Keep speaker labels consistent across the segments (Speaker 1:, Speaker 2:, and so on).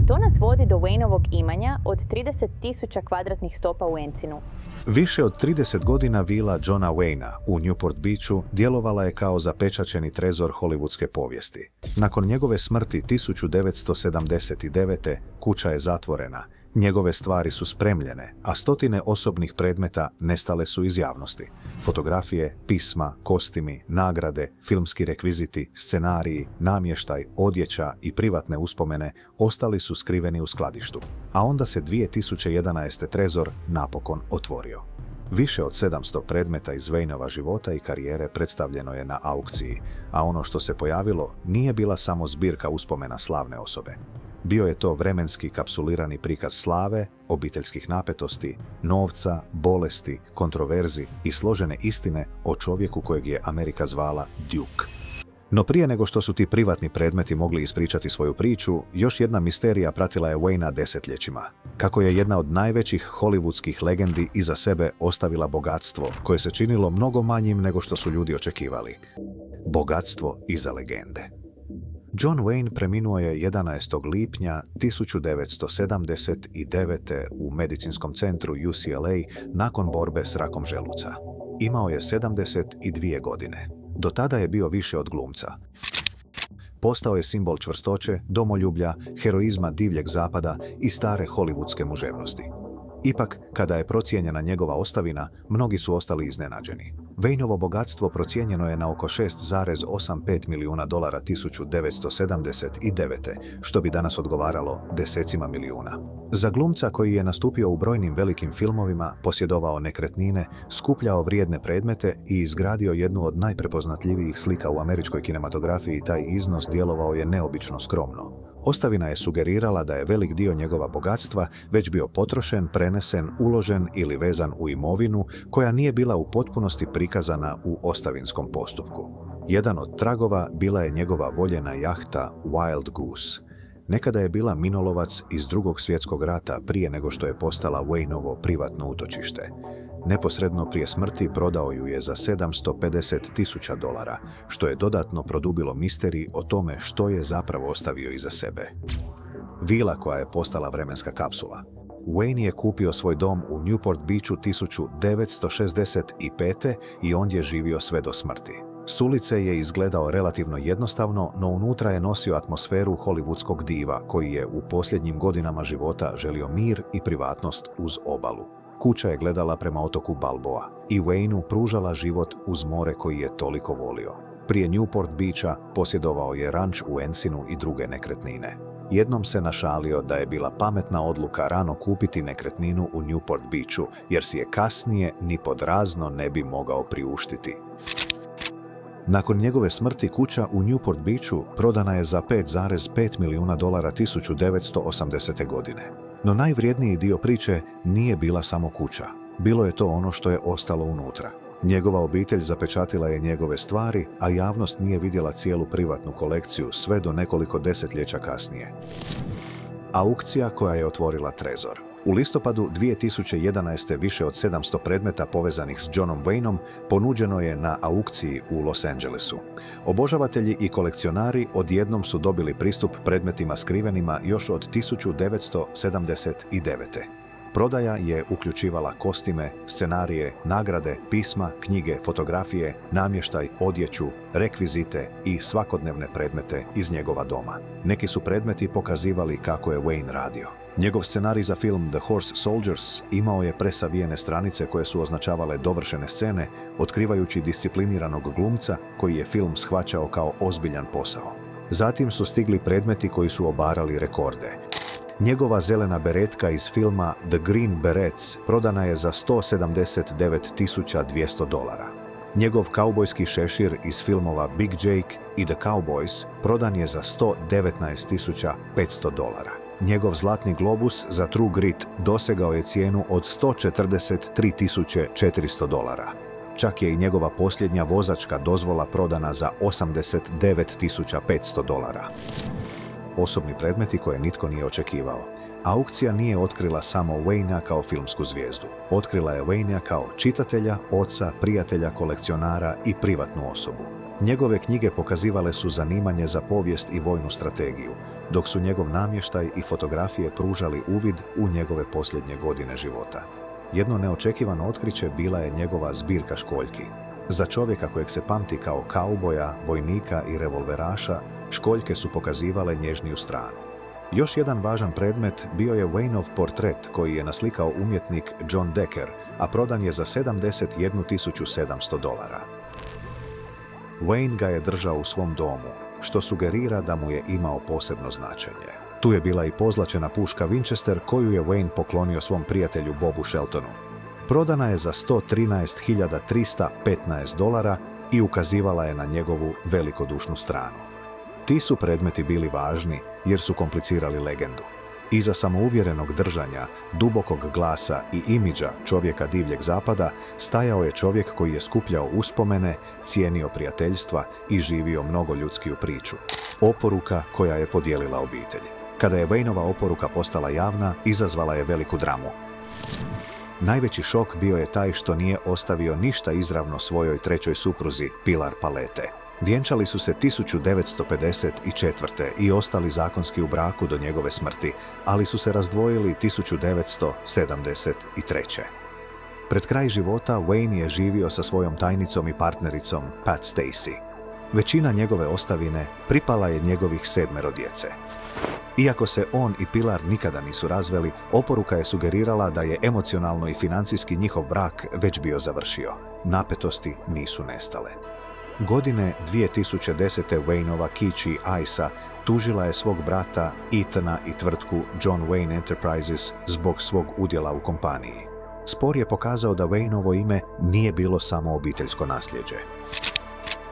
Speaker 1: To nas vodi do Wayneovog imanja od 30.000 kvadratnih stopa u Encinu.
Speaker 2: Više od 30 godina vila Johna Wayna u Newport Beachu djelovala je kao zapečaćeni trezor hollywoodske povijesti. Nakon njegove smrti 1979. kuća je zatvorena, njegove stvari su spremljene, a stotine osobnih predmeta nestale su iz javnosti. Fotografije, pisma, kostimi, nagrade, filmski rekviziti, scenariji, namještaj, odjeća i privatne uspomene ostali su skriveni u skladištu. A onda se 2011. trezor napokon otvorio. Više od 700 predmeta iz Wayneova života i karijere predstavljeno je na aukciji, a ono što se pojavilo nije bila samo zbirka uspomena slavne osobe. Bio je to vremenski kapsulirani prikaz slave, obiteljskih napetosti, novca, bolesti, kontroverzi i složene istine o čovjeku kojeg je Amerika zvala Duke. No prije nego što su ti privatni predmeti mogli ispričati svoju priču, još jedna misterija pratila je Wayna desetljećima. Kako je jedna od najvećih hollywoodskih legendi iza sebe ostavila bogatstvo koje se činilo mnogo manjim nego što su ljudi očekivali. Bogatstvo iza legende. John Wayne preminuo je 11. lipnja 1979. u medicinskom centru UCLA nakon borbe s rakom želuca. Imao je 72 godine. Do tada je bio više od glumca. Postao je simbol čvrstoće, domoljublja, heroizma divljeg zapada i stare hollywoodske muževnosti. Ipak, kada je procijenjena njegova ostavina, mnogi su ostali iznenađeni. Wayneovo bogatstvo procijenjeno je na oko $6,85 milijuna 1979. što bi danas odgovaralo desecima milijuna. Za glumca koji je nastupio u brojnim velikim filmovima, posjedovao nekretnine, skupljao vrijedne predmete i izgradio jednu od najprepoznatljivijih slika u američkoj kinematografiji, taj iznos djelovao je neobično skromno. Ostavina je sugerirala da je velik dio njegova bogatstva već bio potrošen, prenesen, uložen ili vezan u imovinu koja nije bila u potpunosti prikazana u ostavinskom postupku. Jedan od tragova bila je njegova voljena jahta Wild Goose. Nekada je bila minolovac iz Drugog svjetskog rata prije nego što je postala Wayneovo privatno utočište. Neposredno prije smrti prodao ju je za $750,000, što je dodatno produbilo misterij o tome što je zapravo ostavio iza sebe. Vila koja je postala vremenska kapsula. Wayne je kupio svoj dom u Newport Beachu 1965. i ondje je živio sve do smrti. S ulice je izgledao relativno jednostavno, no unutra je nosio atmosferu hollywoodskog diva koji je u posljednjim godinama života želio mir i privatnost uz obalu. Kuća je gledala prema otoku Balboa i Wayneu pružala život uz more koji je toliko volio. Prije Newport Beacha posjedovao je ranč u Encinu i druge nekretnine. Jednom se našalio da je bila pametna odluka rano kupiti nekretninu u Newport Beachu, jer si je kasnije ni pod razno ne bi mogao priuštiti. Nakon njegove smrti kuća u Newport Beachu prodana je za $5,5 milijuna 1980. godine. No najvrijedniji dio priče nije bila samo kuća. Bilo je to ono što je ostalo unutra. Njegova obitelj zapečatila je njegove stvari, a javnost nije vidjela cijelu privatnu kolekciju sve do nekoliko desetljeća kasnije. Aukcija koja je otvorila trezor. U listopadu 2011. više od 700 predmeta povezanih s Johnom Wayneom ponuđeno je na aukciji u Los Angelesu. Obožavatelji i kolekcionari odjednom su dobili pristup predmetima skrivenima još od 1979. Prodaja je uključivala kostime, scenarije, nagrade, pisma, knjige, fotografije, namještaj, odjeću, rekvizite i svakodnevne predmete iz njegova doma. Neki su predmeti pokazivali kako je Wayne radio. Njegov scenarij za film The Horse Soldiers imao je presavijene stranice koje su označavale dovršene scene, otkrivajući discipliniranog glumca koji je film shvaćao kao ozbiljan posao. Zatim su stigli predmeti koji su obarali rekorde. Njegova zelena beretka iz filma The Green Berets prodana je za $179,200. Njegov kaubojski šešir iz filmova Big Jake i The Cowboys prodan je za $119,500. Njegov zlatni globus za True Grit dosegao je cijenu od $143,400. Čak je i njegova posljednja vozačka dozvola prodana za $89,500. Osobni predmeti koje nitko nije očekivao. Aukcija nije otkrila samo Waynea kao filmsku zvijezdu. Otkrila je Waynea kao čitatelja, oca, prijatelja, kolekcionara i privatnu osobu. Njegove knjige pokazivale su zanimanje za povijest i vojnu strategiju. dok su njegov namještaj i fotografije pružali uvid u njegove posljednje godine života. Jedno neočekivano otkriće bila je njegova zbirka školjki. Za čovjeka kojeg se pamti kao kauboja, vojnika i revolveraša, školjke su pokazivale nježniju stranu. Još jedan važan predmet bio je Wayneov portret koji je naslikao umjetnik John Decker, a prodan je za $71.700. Wayne ga je držao u svom domu, što sugerira da mu je imao posebno značenje. Tu je bila i pozlačena puška Winchester koju je Wayne poklonio svom prijatelju Bobu Sheltonu. Prodana je za $113.315 i ukazivala je na njegovu velikodušnu stranu. Ti su predmeti bili važni jer su komplicirali legendu. Iza samouvjerenog držanja, dubokog glasa i imidža čovjeka divljeg zapada stajao je čovjek koji je skupljao uspomene, cijenio prijateljstva i živio mnogoljudskiju priču. Oporuka koja je podijelila obitelj. Kada je Wayneova oporuka postala javna, izazvala je veliku dramu. Najveći šok bio je taj što nije ostavio ništa izravno svojoj trećoj supruzi, Pilar Palete. Vjenčali su se 1954. i ostali zakonski u braku do njegove smrti, ali su se razdvojili 1973. Pred kraj života Wayne je živio sa svojom tajnicom i partnericom Pat Stacey. Većina njegove ostavine pripala je njegovih 7 djece. Iako se on i Pilar nikada nisu razveli, oporuka je sugerirala da je emocionalno i financijski njihov brak već bio završio. Napetosti nisu nestale. Godine 2010. Wayneova kići Aisa tužila je svog brata Ethana i tvrtku John Wayne Enterprises zbog svog udjela u kompaniji. Spor je pokazao da Wayneovo ime nije bilo samo obiteljsko nasljeđe.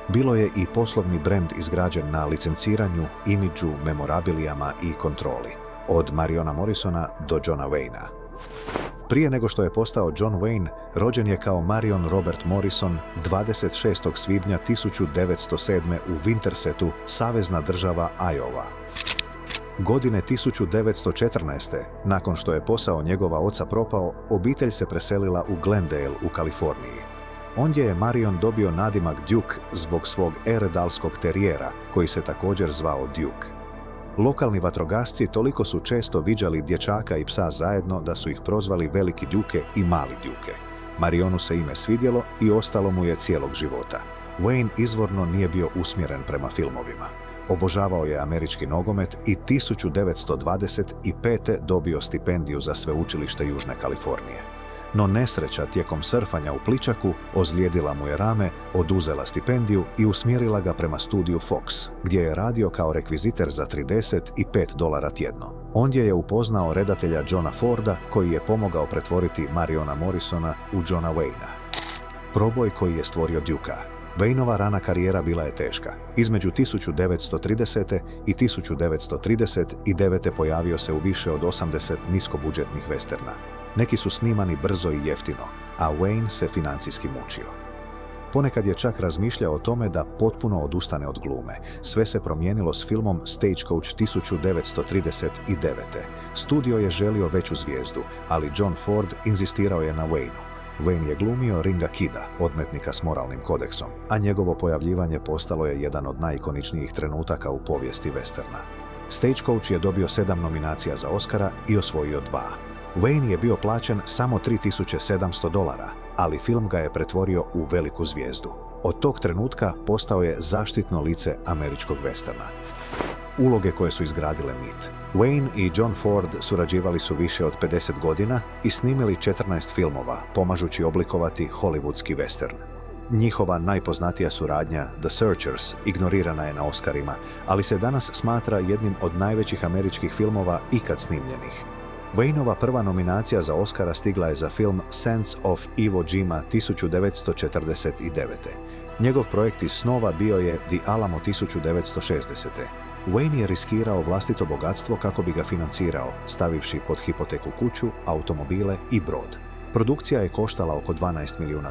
Speaker 2: Bilo je i poslovni brend izgrađen na licenciranju, imidžu, memorabilijama i kontroli. Od Mariona Morrisona do Johna Wayna. Prije nego što je postao John Wayne, rođen je kao Marion Robert Morrison 26. svibnja 1907. u Wintersetu, savezna država Iowa. Godine 1914. nakon što je posao njegova oca propao, obitelj se preselila u Glendale u Kaliforniji. Ondje je Marion dobio nadimak Duke zbog svog eredalskog terijera, koji se također zvao Duke. Lokalni vatrogasci toliko su često viđali dječaka i psa zajedno da su ih prozvali Veliki Duke i Mali Duke. Marionu se ime svidjelo i ostalo mu je cijelog života. Wayne izvorno nije bio usmjeren prema filmovima. Obožavao je američki nogomet i 1925. dobio stipendiju za sveučilište Južne Kalifornije. No nesreća tijekom surfanja u plićaku ozlijedila mu je rame, oduzela stipendiju i usmjerila ga prema studiju Fox, gdje je radio kao rekviziter za $35 tjedno. Ondje je upoznao redatelja Johna Forda, koji je pomogao pretvoriti Mariona Morrisona u Johna Wayna. Proboj koji je stvorio Dukea. Wayneova rana karijera bila je teška. Između 1930. i 1939. pojavio se u više od 80 niskobudžetnih westerna. Neki su snimani brzo i jeftino, a Wayne se financijski mučio. Ponekad je čak razmišljao o tome da potpuno odustane od glume. Sve se promijenilo s filmom Stagecoach 1939. Studio je želio veću zvijezdu, ali John Ford inzistirao je na Wayneu. Wayne je glumio Ringa Kida, odmetnika s moralnim kodeksom, a njegovo pojavljivanje postalo je jedan od najikoničnijih trenutaka u povijesti westerna. Stagecoach je dobio 7 nominacija za Oscara i osvojio 2. Wayne je bio plaćen samo $3.700, ali film ga je pretvorio u veliku zvijezdu. Od tog trenutka postao je zaštitno lice američkog westerna. Uloge koje su izgradile mit. Wayne i John Ford surađivali su više od 50 godina i snimili 14 filmova, pomažući oblikovati hollywoodski western. Njihova najpoznatija suradnja, The Searchers, ignorirana je na Oscarima, ali se danas smatra jednim od najvećih američkih filmova ikad snimljenih. Wayneova prva nominacija za Oscara stigla je za film Sands of Iwo Jima 1949. Njegov projekt iz snova bio je The Alamo 1960. Wayne je riskirao vlastito bogatstvo kako bi ga financirao, stavivši pod hipoteku kuću, automobile i brod. Produkcija je koštala oko $12 milijuna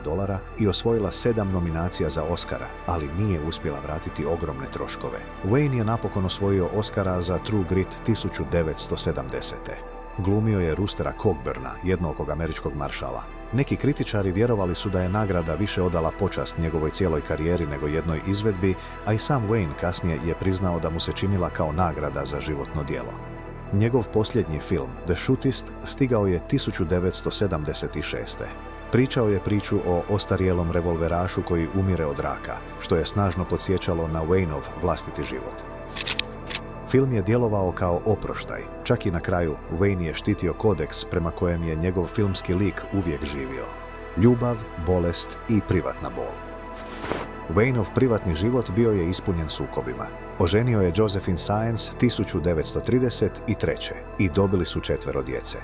Speaker 2: i osvojila 7 nominacija za Oscara, ali nije uspjela vratiti ogromne troškove. Wayne je napokon osvojio Oscara za True Grit 1970. Glumio je Roostera Cogburna, jednookog američkog maršala. Neki kritičari vjerovali su da je nagrada više odala počast njegovoj cijeloj karijeri nego jednoj izvedbi, a i sam Wayne kasnije je priznao da mu se činila kao nagrada za životno djelo. Njegov posljednji film, The Shootist, stigao je 1976. Pričao je priču o ostarjelom revolverašu koji umire od raka, što je snažno podsjećalo na Wayneov vlastiti život. Film je djelovao kao oproštaj, čak i na kraju Wayne je štitio kodeks prema kojem je njegov filmski lik uvijek živio. Ljubav, bolest i privatna bol. Wayneov privatni život bio je ispunjen sukobima. Oženio je Josephine Saenz 1933. i dobili su 4 djece.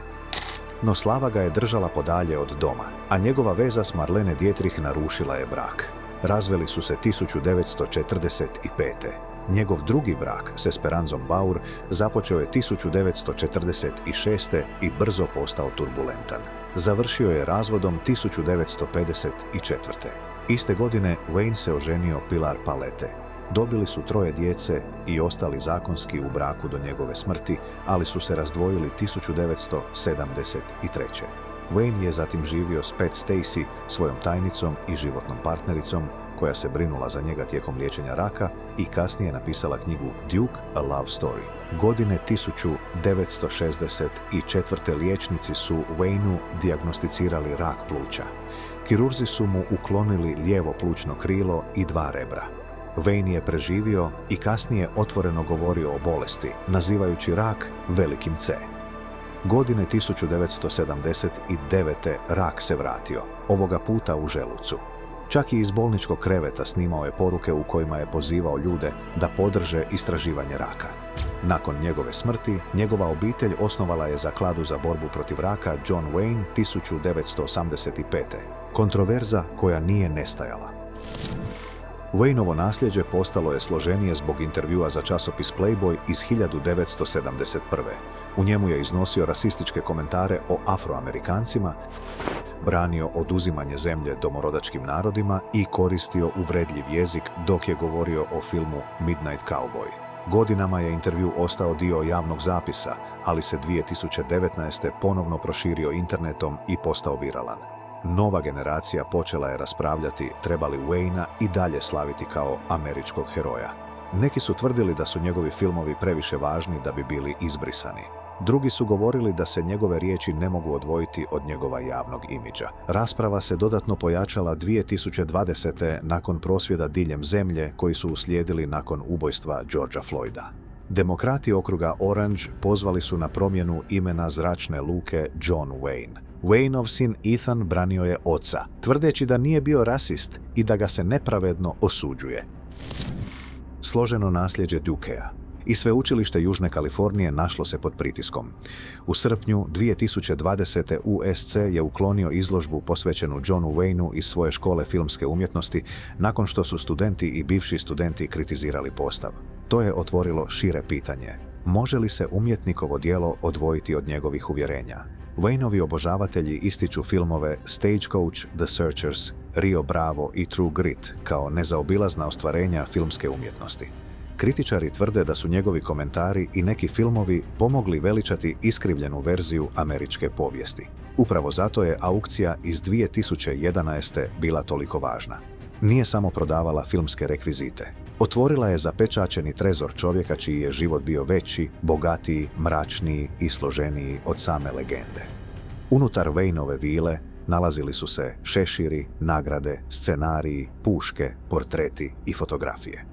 Speaker 2: No slava ga je držala podalje od doma, a njegova veza s Marlene Dietrich narušila je brak. Razveli su se 1945. Njegov drugi brak s Esperanzom Bauer započeo je 1946. i brzo postao turbulentan. Završio je razvodom 1954. Iste godine Wayne se oženio Pilar Palete. Dobili su 3 djece i ostali zakonski u braku do njegove smrti, ali su se razdvojili 1973. Wayne je zatim živio s Pat Stacey, svojom tajnicom i životnom partnericom, koja se brinula za njega tijekom liječenja raka i kasnije napisala knjigu Duke, A Love Story. Godine 1964. liječnici su Wayneu dijagnosticirali rak pluća. Kirurzi su mu uklonili lijevo plućno krilo i 2 rebra. Wayne je preživio i kasnije otvoreno govorio o bolesti, nazivajući rak velikim C. Godine 1979. rak se vratio, ovoga puta u želucu. Čak i iz bolničkog kreveta snimao je poruke u kojima je pozivao ljude da podrže istraživanje raka. Nakon njegove smrti, njegova obitelj osnovala je zakladu za borbu protiv raka John Wayne 1985. Kontroverza koja nije nestajala. Wayneovo nasljeđe postalo je složenije zbog intervjua za časopis Playboy iz 1971. U njemu je iznosio rasističke komentare o Afroamerikancima, branio oduzimanje zemlje domorodačkim narodima i koristio uvredljiv jezik dok je govorio o filmu Midnight Cowboy. Godinama je intervju ostao dio javnog zapisa, ali se 2019. ponovno proširio internetom i postao viralan. Nova generacija počela je raspravljati treba li Wayna i dalje slaviti kao američkog heroja. Neki su tvrdili da su njegovi filmovi previše važni da bi bili izbrisani. Drugi su govorili da se njegove riječi ne mogu odvojiti od njegova javnog imidža. Rasprava se dodatno pojačala 2020. nakon prosvjeda diljem zemlje koji su uslijedili nakon ubojstva Georgea Floyda. Demokrati okruga Orange pozvali su na promjenu imena zračne luke John Wayne. Wayneov sin Ethan branio je oca, tvrdeći da nije bio rasist i da ga se nepravedno osuđuje. Složeno nasljeđe Dukea. I sveučilište Južne Kalifornije našlo se pod pritiskom. U srpnju 2020. USC je uklonio izložbu posvećenu Johnu Wayneu iz svoje škole filmske umjetnosti nakon što su studenti i bivši studenti kritizirali postav. To je otvorilo šire pitanje. Može li se umjetnikovo djelo odvojiti od njegovih uvjerenja? Wayneovi obožavatelji ističu filmove Stagecoach, The Searchers, Rio Bravo i True Grit kao nezaobilazna ostvarenja filmske umjetnosti. Kritičari tvrde da su njegovi komentari i neki filmovi pomogli veličati iskrivljenu verziju američke povijesti. Upravo zato je aukcija iz 2011. bila toliko važna. Nije samo prodavala filmske rekvizite. Otvorila je zapečaćeni trezor čovjeka čiji je život bio veći, bogatiji, mračniji i složeniji od same legende. Unutar Wayneove vile nalazili su se šeširi, nagrade, scenariji, puške, portreti i fotografije.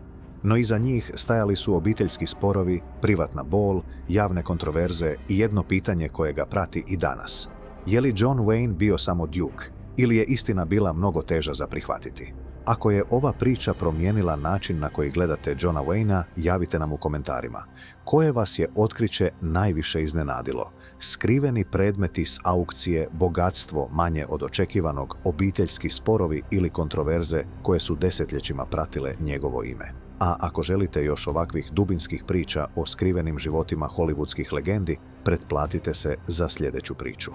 Speaker 2: No iza njih stajali su obiteljski sporovi, privatna bol, javne kontroverze i jedno pitanje koje ga prati i danas. Je li John Wayne bio samo Duke ili je istina bila mnogo teža za prihvatiti? Ako je ova priča promijenila način na koji gledate Johna Wayna, javite nam u komentarima. Koje vas je otkriće najviše iznenadilo? Skriveni predmeti s aukcije, bogatstvo manje od očekivanog, obiteljski sporovi ili kontroverze koje su desetljećima pratile njegovo ime. A ako želite još ovakvih dubinskih priča o skrivenim životima hollywoodskih legendi, pretplatite se za sljedeću priču.